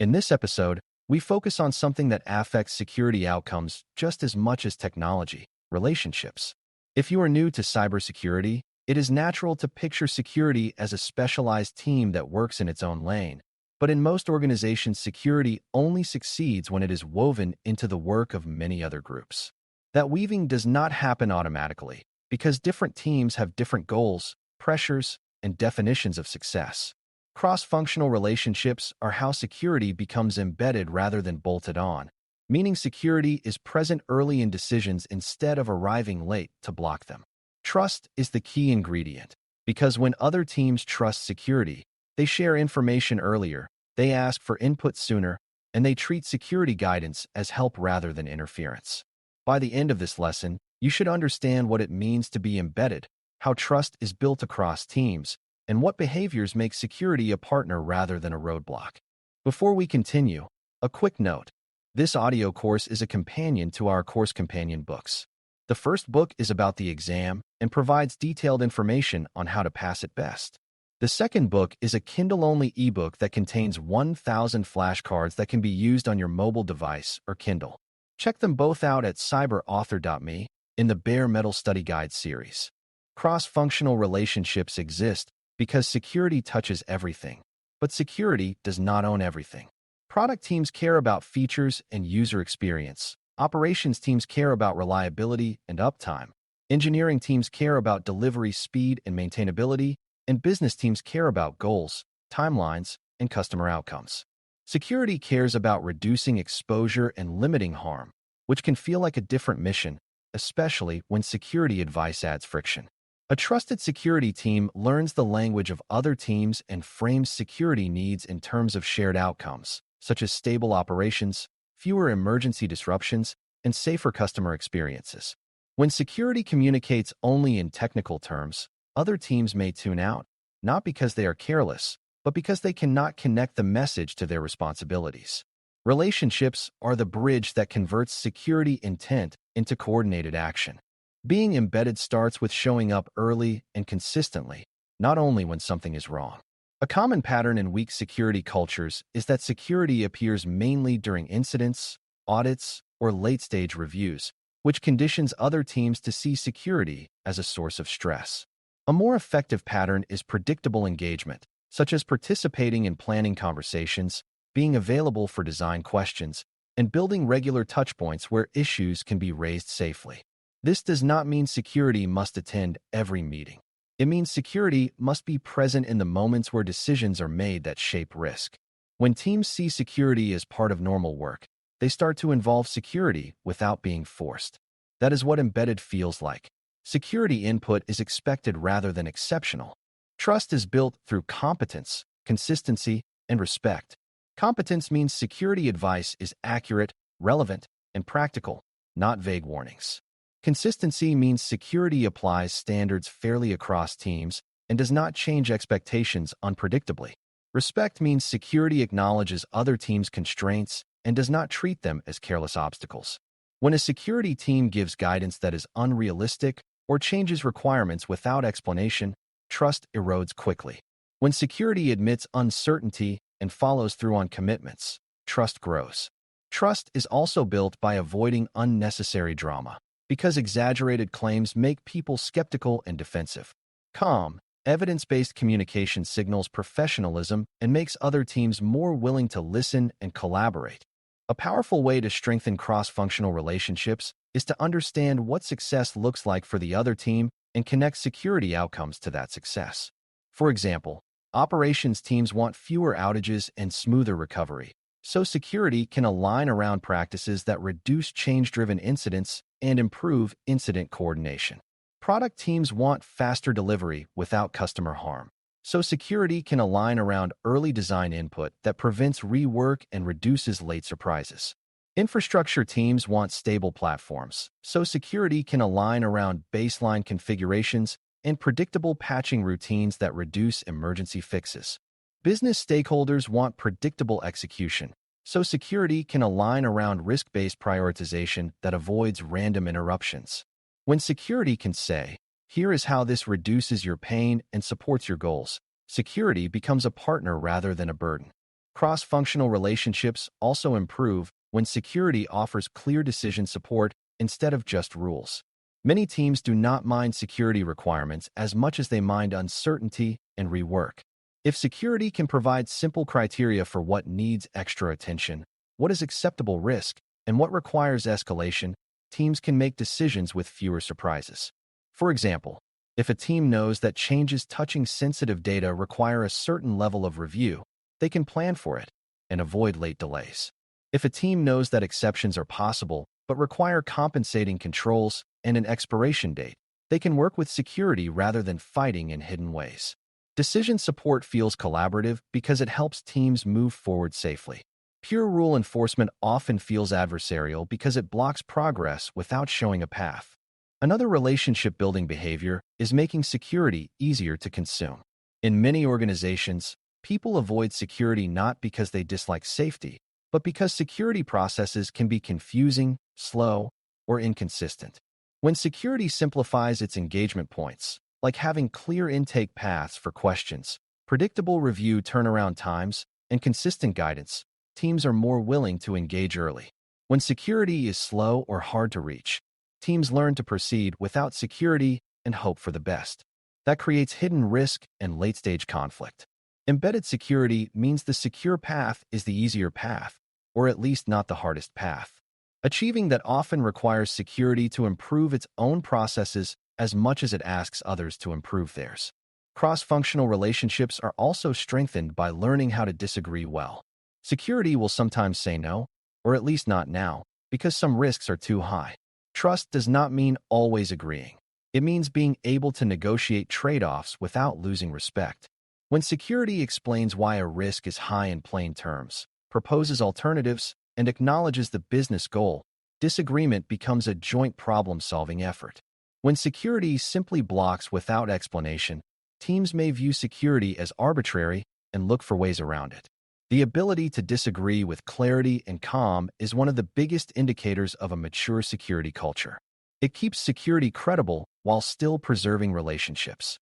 In this episode, we focus on something that affects security outcomes just as much as technology: relationships. If you are new to cybersecurity, it is natural to picture security as a specialized team that works in its own lane. But in most organizations, security only succeeds when it is woven into the work of many other groups. That weaving does not happen automatically, because different teams have different goals, pressures, and definitions of success. Cross-functional relationships are how security becomes embedded rather than bolted on, meaning security is present early in decisions instead of arriving late to block them. Trust is the key ingredient, because when other teams trust security, they share information earlier, they ask for input sooner, and they treat security guidance as help rather than interference. By the end of this lesson, you should understand what it means to be embedded, how trust is built across teams, and what behaviors make security a partner rather than a roadblock. Before we continue, a quick note. This audio course is a companion to our course companion books. The first book is about the exam and provides detailed information on how to pass it best. The second book is a Kindle-only ebook that contains 1,000 flashcards that can be used on your mobile device or Kindle. Check them both out at cyber.author.me in the Bare Metal Study Guide series. Cross-functional relationships exist because security touches everything, but security does not own everything. Product teams care about features and user experience. Operations teams care about reliability and uptime. Engineering teams care about delivery speed and maintainability, and business teams care about goals, timelines, and customer outcomes. Security cares about reducing exposure and limiting harm, which can feel like a different mission, especially when security advice adds friction. A trusted security team learns the language of other teams and frames security needs in terms of shared outcomes, such as stable operations, fewer emergency disruptions, and safer customer experiences. When security communicates only in technical terms, other teams may tune out, not because they are careless, but because they cannot connect the message to their responsibilities. Relationships are the bridge that converts security intent into coordinated action. Being embedded starts with showing up early and consistently, not only when something is wrong. A common pattern in weak security cultures is that security appears mainly during incidents, audits, or late-stage reviews, which conditions other teams to see security as a source of stress. A more effective pattern is predictable engagement, such as participating in planning conversations, being available for design questions, and building regular touchpoints where issues can be raised safely. This does not mean security must attend every meeting. It means security must be present in the moments where decisions are made that shape risk. When teams see security as part of normal work, they start to involve security without being forced. That is what embedded feels like. Security input is expected rather than exceptional. Trust is built through competence, consistency, and respect. Competence means security advice is accurate, relevant, and practical, not vague warnings. Consistency means security applies standards fairly across teams and does not change expectations unpredictably. Respect means security acknowledges other teams' constraints and does not treat them as careless obstacles. When a security team gives guidance that is unrealistic or changes requirements without explanation, trust erodes quickly. When security admits uncertainty and follows through on commitments, trust grows. Trust is also built by avoiding unnecessary drama, because exaggerated claims make people skeptical and defensive. Calm, evidence-based communication signals professionalism and makes other teams more willing to listen and collaborate. A powerful way to strengthen cross-functional relationships is to understand what success looks like for the other team and connect security outcomes to that success. For example, operations teams want fewer outages and smoother recovery, so security can align around practices that reduce change-driven incidents and improve incident coordination. Product teams want faster delivery without customer harm, so security can align around early design input that prevents rework and reduces late surprises. Infrastructure teams want stable platforms, so security can align around baseline configurations and predictable patching routines that reduce emergency fixes. Business stakeholders want predictable execution, so security can align around risk-based prioritization that avoids random interruptions. When security can say, "Here is how this reduces your pain and supports your goals," security becomes a partner rather than a burden. Cross-functional relationships also improve when security offers clear decision support instead of just rules. Many teams do not mind security requirements as much as they mind uncertainty and rework. If security can provide simple criteria for what needs extra attention, what is acceptable risk, and what requires escalation, teams can make decisions with fewer surprises. For example, if a team knows that changes touching sensitive data require a certain level of review, they can plan for it and avoid late delays. If a team knows that exceptions are possible but require compensating controls and an expiration date, they can work with security rather than fighting in hidden ways. Decision support feels collaborative because it helps teams move forward safely. Pure rule enforcement often feels adversarial because it blocks progress without showing a path. Another relationship-building behavior is making security easier to consume. In many organizations, people avoid security not because they dislike safety, but because security processes can be confusing, slow, or inconsistent. When security simplifies its engagement points, like having clear intake paths for questions, predictable review turnaround times, and consistent guidance, teams are more willing to engage early. When security is slow or hard to reach, teams learn to proceed without security and hope for the best. That creates hidden risk and late-stage conflict. Embedded security means the secure path is the easier path, or at least not the hardest path. Achieving that often requires security to improve its own processes as much as it asks others to improve theirs. Cross-functional relationships are also strengthened by learning how to disagree well. Security will sometimes say no, or at least not now, because some risks are too high. Trust does not mean always agreeing. It means being able to negotiate trade-offs without losing respect. When security explains why a risk is high in plain terms, proposes alternatives, and acknowledges the business goal, disagreement becomes a joint problem-solving effort. When security simply blocks without explanation, teams may view security as arbitrary and look for ways around it. The ability to disagree with clarity and calm is one of the biggest indicators of a mature security culture. It keeps security credible while still preserving relationships.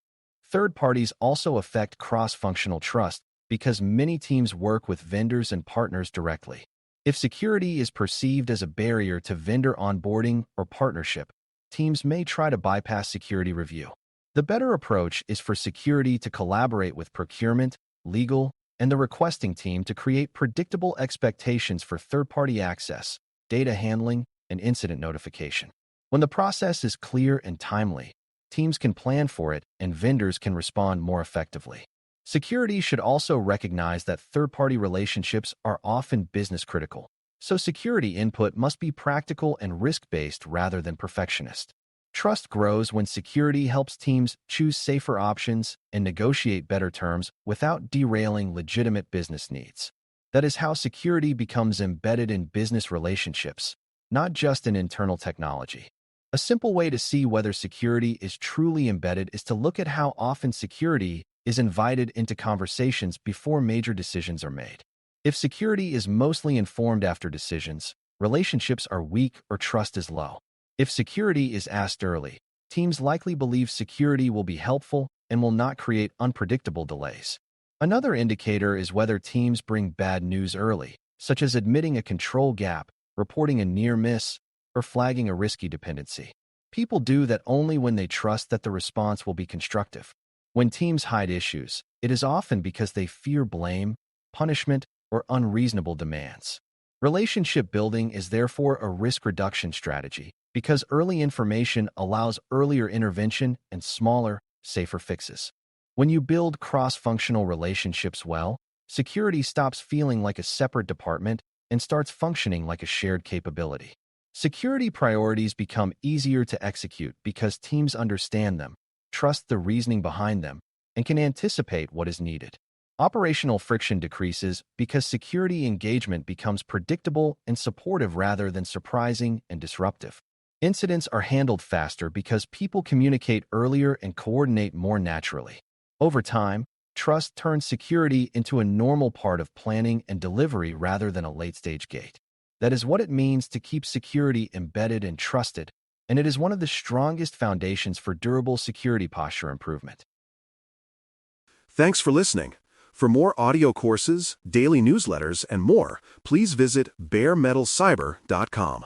Third parties also affect cross-functional trust because many teams work with vendors and partners directly. If security is perceived as a barrier to vendor onboarding or partnership, teams may try to bypass security review. The better approach is for security to collaborate with procurement, legal, and the requesting team to create predictable expectations for third-party access, data handling, and incident notification. When the process is clear and timely, teams can plan for it and vendors can respond more effectively. Security should also recognize that third-party relationships are often business-critical, so security input must be practical and risk-based rather than perfectionist. Trust grows when security helps teams choose safer options and negotiate better terms without derailing legitimate business needs. That is how security becomes embedded in business relationships, not just in internal technology. A simple way to see whether security is truly embedded is to look at how often security is invited into conversations before major decisions are made. If security is mostly informed after decisions, relationships are weak or trust is low. If security is asked early, teams likely believe security will be helpful and will not create unpredictable delays. Another indicator is whether teams bring bad news early, such as admitting a control gap, reporting a near miss, or flagging a risky dependency. People do that only when they trust that the response will be constructive. When teams hide issues, it is often because they fear blame, punishment, or unreasonable demands. Relationship building is therefore a risk reduction strategy because early information allows earlier intervention and smaller, safer fixes. When you build cross-functional relationships well, security stops feeling like a separate department and starts functioning like a shared capability. Security priorities become easier to execute because teams understand them, trust the reasoning behind them, and can anticipate what is needed. Operational friction decreases because security engagement becomes predictable and supportive rather than surprising and disruptive. Incidents are handled faster because people communicate earlier and coordinate more naturally. Over time, trust turns security into a normal part of planning and delivery rather than a late-stage gate. That is what it means to keep security embedded and trusted, and it is one of the strongest foundations for durable security posture improvement. Thanks for listening. For more audio courses, daily newsletters, and more, please visit baremetalcyber.com.